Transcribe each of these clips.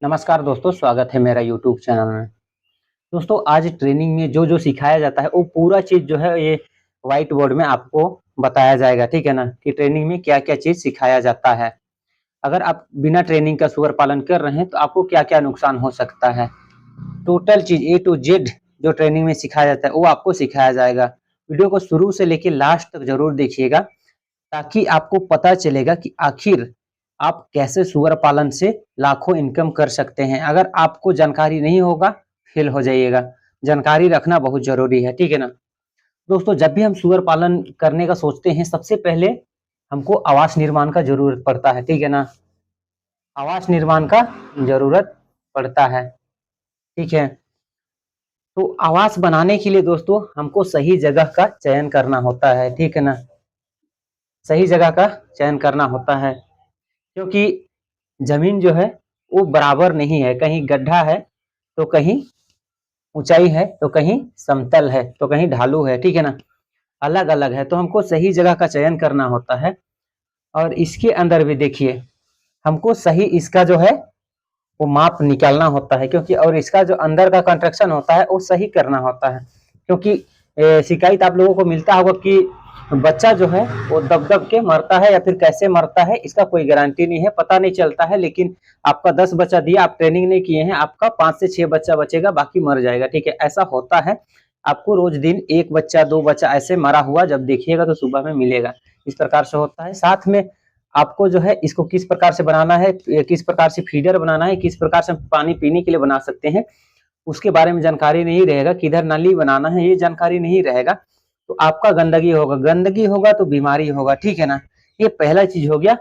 नमस्कार दोस्तों, स्वागत है मेरा यूट्यूब चैनल में। दोस्तों आज ट्रेनिंग में जो सिखाया जाता है वो पूरा चीज़ जो है ये व्हाइट बोर्ड में आपको बताया जाएगा, ठीक है ना? कि ट्रेनिंग में क्या-क्या चीज़ सिखाया जाता है। अगर आप बिना ट्रेनिंग का सुअर पालन कर रहे हैं तो आपको क्या-क्या नुकसान हो सकता है। टोटल चीज़ ए टू जेड जो ट्रेनिंग में सिखाया जाता है वो आपको सिखाया जाएगा। वीडियो को शुरू से लेके लास्ट तक ज़रूर देखिएगा, ताकि आपको पता चलेगा कि आखिर आप कैसे सुअर पालन से लाखों इनकम कर सकते हैं। अगर आपको जानकारी नहीं होगा, फेल हो जाइएगा। जानकारी रखना बहुत ज़रूरी है, ठीक है ना? दोस्तों जब भी हम सुअर पालन करने का सोचते हैं, सबसे पहले हमको आवास निर्माण का ज़रूरत पड़ता है, ठीक है ना? आवास निर्माण का ज़रूरत पड़ता है, ठीक है? तो आवास बनाने के लिए दोस्तों हमको सही जगह का चयन करना होता है, ठीक है ना? सही जगह का चयन करना होता है, क्योंकि ज़मीन जो है वो बराबर नहीं है, कहीं गड्ढा है, तो कहीं ऊँचाई है, तो कहीं समतल है, तो कहीं ढालू है, ठीक है ना? अलग-अलग है, तो हमको सही जगह का चयन करना होता है और इसके अंदर भी देखिए, हमको सही इसका जो है वो माप निकालना होता है, क्योंकि और इसका जो अंदर का कंस्ट्रक्शन होता है वो सही करना होता है, क्योंकि शिकायत आप लोगों को मिलता होगा कि बच्चा जो है वो दब-दब के मरता है या फिर कैसे मरता है, इसका कोई गारंटी नहीं है, पता नहीं चलता है। लेकिन आपका 10 बच्चा दिया, आप ट्रेनिंग नहीं किए हैं, आपका 5 से 6 बच्चा बचेगा, बाकी मर जाएगा, ठीक है? ऐसा होता है। आपको रोज दिन 1 बच्चा, 2 बच्चा ऐसे मरा हुआ जब देखिएगा तो सुबह में मिलेगा। इस प्रकार से होता है। साथ में आपको जो है इसको किस प्रकार से बनाना है, किस प्रकार से फीडर बनाना है, किस प्रकार से पानी पीने के लिए बना सकते हैं, उसके बारे में जानकारी नहीं रहेगा। किधर नाली बनाना है ये जानकारी नहीं रहेगा, तो आपका गंदगी होगा तो बीमारी होगा, ठीक है ना? ये पहला चीज हो गया।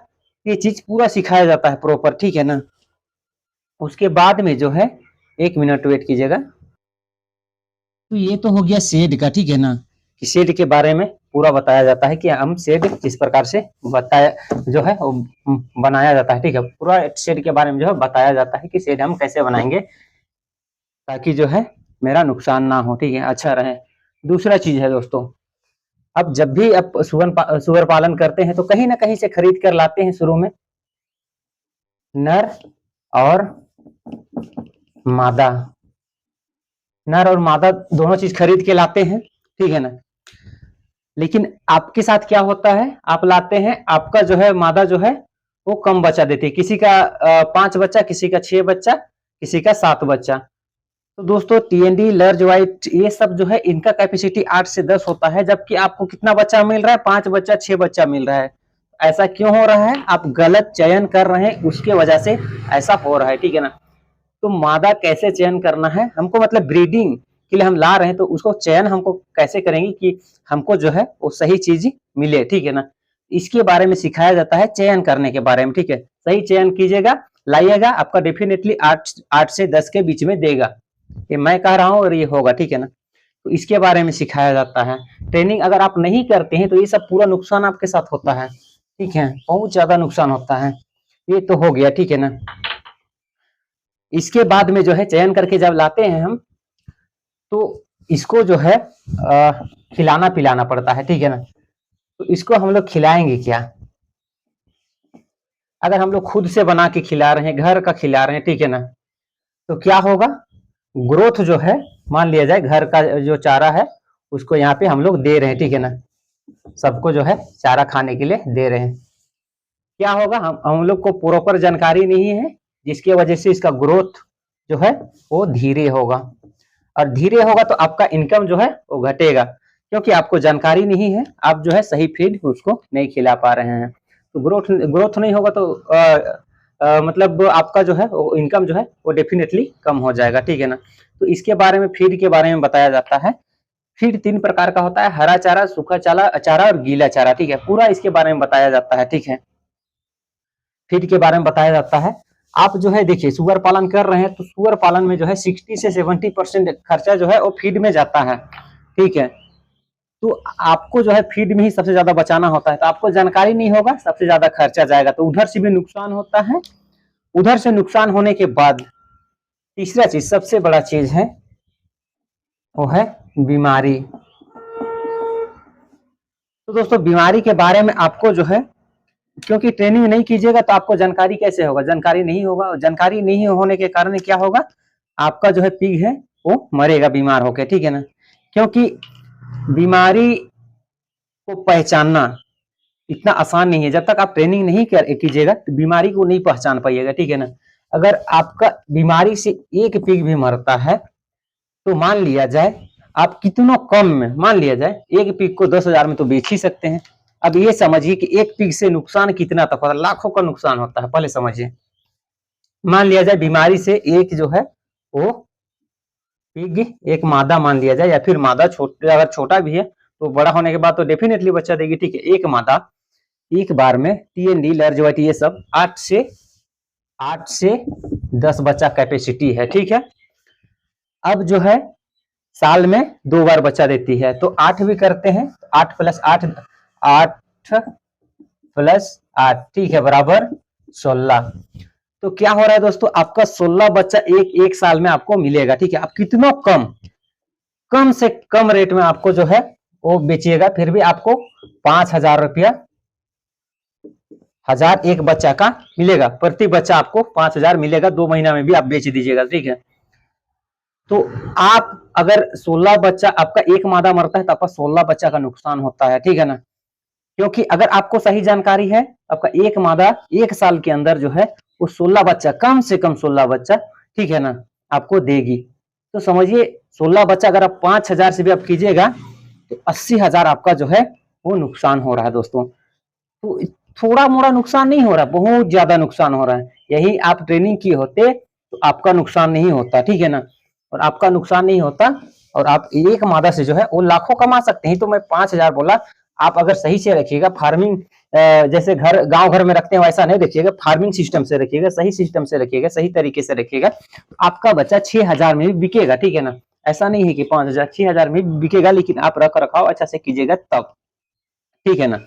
ये चीज पूरा सिखाया जाता है प्रॉपर, ठीक है ना? उसके बाद में जो है, 1 मिनट वेट कीजिएगा। तो ये तो हो गया शेड का, ठीक है ना? कि शेड के बारे में पूरा बताया जाता है कि हम शेड किस प्रकार से बताया जो है वो बनाया जाता है, ठीक है? पूरा शेड के बारे में जो है बताया जाता है कि शेड हम कैसे बनाएंगे, ताकि जो है मेरा नुकसान ना हो, ठीक है? अच्छा रहे। दूसरा चीज है दोस्तों, अब जब भी आप सुअर पालन करते हैं तो कहीं ना कहीं से खरीद कर लाते हैं। शुरू में नर और मादा, नर और मादा दोनों चीज खरीद के लाते हैं, ठीक है ना? लेकिन आपके साथ क्या होता है, आप लाते हैं, आपका जो है मादा जो है वो कम बच्चा देती है। किसी का 5 बच्चा, किसी का 6 बच्चा, किसी का 7 बच्चा। तो दोस्तों टीएनडी, लर्ज व्हाइट, ये सब जो है इनका कैपेसिटी 8 से 10 होता है, जबकि आपको कितना बच्चा मिल रहा है? 5 बच्चा, 6 बच्चा मिल रहा है। ऐसा क्यों हो रहा है? आप गलत चयन कर रहे हैं, उसके वजह से ऐसा हो रहा है, ठीक है ना? तो मादा कैसे चयन करना है हमको, मतलब ब्रीडिंग के लिए हम ला रहे हैं तो उसको चयन हमको कैसे करेंगे कि हमको जो है वो सही चीज मिले, ठीक है ना? इसके बारे में सिखाया जाता है, चयन करने के बारे में, ठीक है? सही चयन कीजिएगा, लाइएगा, आपका डेफिनेटली 8 से 10 के बीच में देगा। ये मैं कह रहा हूँ और ये होगा, ठीक है ना? तो इसके बारे में सिखाया जाता है। ट्रेनिंग अगर आप नहीं करते हैं तो ये सब पूरा नुकसान आपके साथ होता है, ठीक है? बहुत ज्यादा नुकसान होता है। ये तो हो गया, ठीक है ना? इसके बाद में जो है चयन करके जब लाते हैं हम, तो इसको जो है खिलाना पिलाना पड़ता है, ठीक है ना? तो इसको हम लोग खिलाएंगे क्या? अगर हम लोग खुद से बना के खिला रहे हैं, घर का खिला रहे हैं, ठीक है ना? तो क्या होगा? ग्रोथ जो है, मान लिया जाए घर का जो चारा है उसको यहाँ पे हम लोग दे रहे हैं, ठीक है ना? सबको जो है चारा खाने के लिए दे रहे हैं। क्या होगा? हम लोग को प्रॉपर जानकारी नहीं है, जिसकी वजह से इसका ग्रोथ जो है वो धीरे होगा, और धीरे होगा तो आपका इनकम जो है वो घटेगा, क्योंकि आपको जानकारी नहीं है, आप जो है सही फीड उसको नहीं खिला पा रहे हैं। तो ग्रोथ ग्रोथ नहीं होगा तो मतलब आपका जो है वो इनकम जो है वो डेफिनेटली कम हो जाएगा, ठीक है ना? तो इसके बारे में, फीड के बारे में बताया जाता है। फीड 3 प्रकार का होता है: हरा चारा, सूखा चारा चारा और गीला चारा, ठीक है? पूरा इसके बारे में बताया जाता है, ठीक है? फीड के बारे में बताया जाता है। आप जो है देखिए, सुअर पालन कर रहे हैं तो सुअर पालन में जो है 60 से 70% खर्चा जो है वो फीड में जाता है, ठीक है? तो आपको जो है फीड में ही सबसे ज्यादा बचाना होता है, तो आपको जानकारी नहीं होगा, सबसे ज्यादा खर्चा जाएगा, तो उधर से भी नुकसान होता है। उधर से नुकसान होने के बाद तीसरा चीज, सबसे बड़ा चीज है, वो है बीमारी। तो दोस्तों बीमारी के बारे में आपको जो है क्योंकि ट्रेनिंग नहीं कीजिएगा तो आपको जानकारी कैसे होगा, जानकारी नहीं होगा, और जानकारी नहीं होने के कारण क्या होगा, आपका जो है पिग है वो मरेगा बीमार होकर, ठीक है ना। क्योंकि बीमारी को पहचानना इतना आसान नहीं है, जब तक आप ट्रेनिंग नहीं कीजिएगा तो बीमारी को नहीं पहचान पाइएगा, ठीक है ना। अगर आपका बीमारी से एक पिग भी मरता है तो मान लिया जाए आप कितना कम में, मान लिया जाए एक पिग को 10,000 में तो बेच ही सकते हैं। अब ये समझिए कि एक पिग से नुकसान कितना तक, लाखों का नुकसान होता है, पहले समझिए। मान लिया जाए बीमारी से एक जो है वो पिग, एक मादा मान लिया जाए, या फिर मादा छोटा, अगर छोटा भी है तो बड़ा होने के बाद तो डेफिनेटली बच्चा देगी, ठीक है। एक मादा एक बार में टीएनडी, लार्ज वाइट, ये सब 8 से 10 बच्चा कैपेसिटी है, ठीक है। अब जो है साल में 2 बार बच्चा देती है, तो 8 भी करते हैं, 8 + 8, 8 + 8, ठीक है, बराबर 16। तो क्या हो रहा है दोस्तों, आपका 16 बच्चा एक साल में आपको मिलेगा, ठीक है। आप कितना कम से कम रेट में आपको जो है वो बेचिएगा, फिर भी आपको 5,000 रुपया, 1000 एक बच्चा का मिलेगा, प्रति बच्चा आपको 5,000 मिलेगा, 2 महीना में भी आप बेच दीजिएगा, ठीक है। तो आप अगर 16 बच्चा, आपका एक मादा मरता है तो आपका 16 बच्चा का नुकसान होता है, ठीक है ना। क्योंकि अगर आपको सही जानकारी है, आपका एक मादा एक साल के अंदर जो है वो 16 बच्चा, कम से कम 16 बच्चा, ठीक है ना, आपको देगी। तो समझिए 16 बच्चा अगर आप 5,000 से भी आप कीजिएगा तो 80,000 आपका जो है वो नुकसान हो रहा है दोस्तों। तो थोड़ा मोड़ा नुकसान नहीं हो रहा, बहुत ज्यादा नुकसान हो रहा है। यही आप ट्रेनिंग किए होते तो आपका नुकसान नहीं होता, ठीक है ना। और आपका नुकसान नहीं होता और आप एक मादा से जो है वो लाखों कमा सकते हैं। तो मैं 5,000 बोला, आप अगर सही से रखिएगा, फार्मिंग जैसे घर गांव घर में रखते हैं वैसा नहीं रखिएगा, फार्मिंग सिस्टम से रखिएगा, सही सिस्टम से रखिएगा, सही तरीके से रखिएगा, आपका बच्चा 6,000 में भी बिकेगा, ठीक है ना। ऐसा नहीं है कि 5,000, 6,000 में भी बिकेगा, लेकिन आप रख रखाव अच्छा से कीजिएगा तब, ठीक है ना।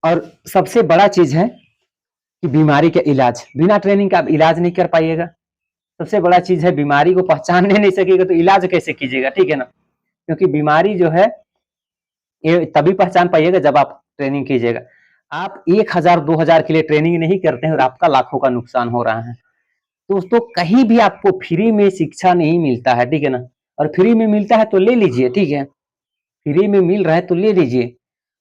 और सबसे बड़ा चीज है कि बीमारी का इलाज, बिना ट्रेनिंग का आप इलाज नहीं कर पाइएगा। सबसे बड़ा चीज है, बीमारी को पहचानने नहीं सकेगा तो इलाज कैसे कीजिएगा, ठीक है ना। क्योंकि बीमारी जो है ये तभी पहचान पाइएगा जब आप ट्रेनिंग कीजिएगा। आप 1,000 2,000 के लिए ट्रेनिंग नहीं करते हैं और आपका लाखों का नुकसान हो रहा है। दोस्तों कहीं भी आपको फ्री में शिक्षा नहीं मिलता है, ठीक है ना। और फ्री में मिलता है तो ले लीजिए, ठीक है, फ्री में मिल रहा है तो ले लीजिए।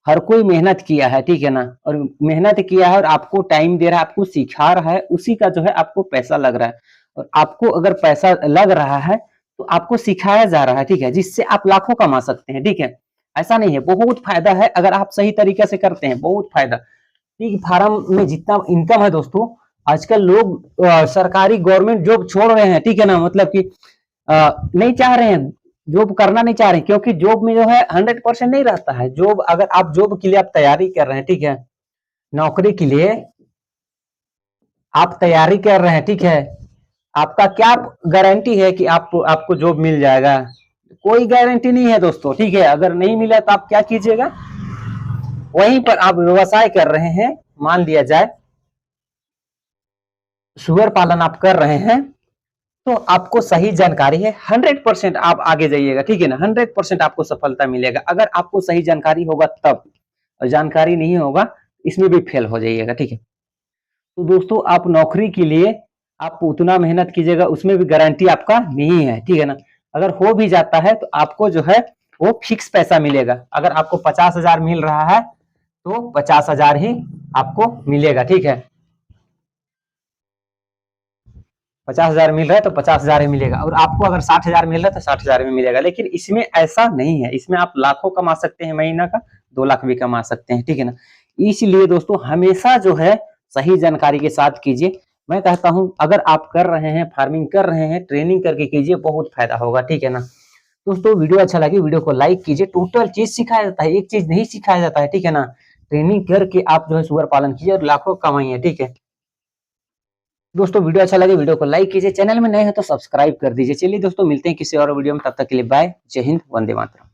हर कोई मेहनत किया है, ठीक है ना, और मेहनत किया है और आपको टाइम दे रहा है, आपको सिखा रहा है, उसी का जो है आपको पैसा लग रहा है। और आपको अगर पैसा लग रहा है तो आपको सिखाया जा रहा है, ठीक है, जिससे आप लाखों कमा सकते हैं, ठीक है। ऐसा नहीं है, बहुत फायदा है अगर आप सही तरीके से करते हैं, बहुत फायदा। पिग फार्म में जितना इनकम है दोस्तों, आजकल लोग सरकारी गवर्नमेंट जॉब छोड़ रहे हैं, ठीक है ना, मतलब कि नहीं चाह रहे हैं, जॉब करना नहीं चाह रहे, क्योंकि जॉब में जो है 100% नहीं रहता है। जॉब अगर आप जॉब के लिए आप तैयारी कर रहे हैं, ठीक है, नौकरी के लिए आप तैयारी कर रहे हैं, ठीक है, आपका क्या गारंटी है कि आपको जॉब मिल जाएगा? कोई गारंटी नहीं है दोस्तों, ठीक है। अगर नहीं मिला तो आप क्या कीजिएगा, वहीं पर आप व्यवसाय कर रहे हैं, मान लिया जाए सुअर पालन आप कर रहे हैं, तो आपको सही जानकारी है, 100% आप आगे जाइएगा, ठीक है ना, 100% आपको सफलता मिलेगा अगर आपको सही जानकारी होगा तब। और जानकारी नहीं होगा इसमें भी फेल हो जाइएगा, ठीक है। तो दोस्तों आप नौकरी के लिए आप उतना मेहनत कीजिएगा, उसमें भी गारंटी आपका नहीं है, ठीक है ना। अगर हो भी जाता है तो आपको जो है वो फिक्स पैसा मिलेगा। अगर आपको 50,000 मिल रहा है तो 50,000 ही आपको मिलेगा, ठीक है। 50,000 मिल रहा है तो 50,000 ही मिलेगा, और आपको अगर 60,000 मिल रहा है तो 60,000 में मिलेगा। लेकिन इसमें ऐसा नहीं है, इसमें आप लाखों कमा सकते हैं, महीना का 2 लाख भी कमा सकते हैं, ठीक है ना। इसलिए दोस्तों हमेशा जो है सही जानकारी के साथ कीजिए। मैं कहता हूं अगर आप कर रहे हैं, फार्मिंग कर रहे हैं, ट्रेनिंग करके कीजिए, बहुत फायदा होगा, ठीक है ना। दोस्तों वीडियो अच्छा लगे वीडियो को लाइक कीजिए। टोटल चीज सिखाया जाता है, एक चीज नहीं सिखाया जाता है, ठीक है ना। ट्रेनिंग करके आप जो है सुअर पालन कीजिए और लाखों कमाइए, ठीक है। दोस्तों वीडियो अच्छा लगे वीडियो को लाइक कीजिए, चैनल में नए हैं तो सब्सक्राइब कर दीजिए। चलिए दोस्तों मिलते हैं किसी और वीडियो में, तब तक के लिए बाय, जय हिंद, वंदे मातरम।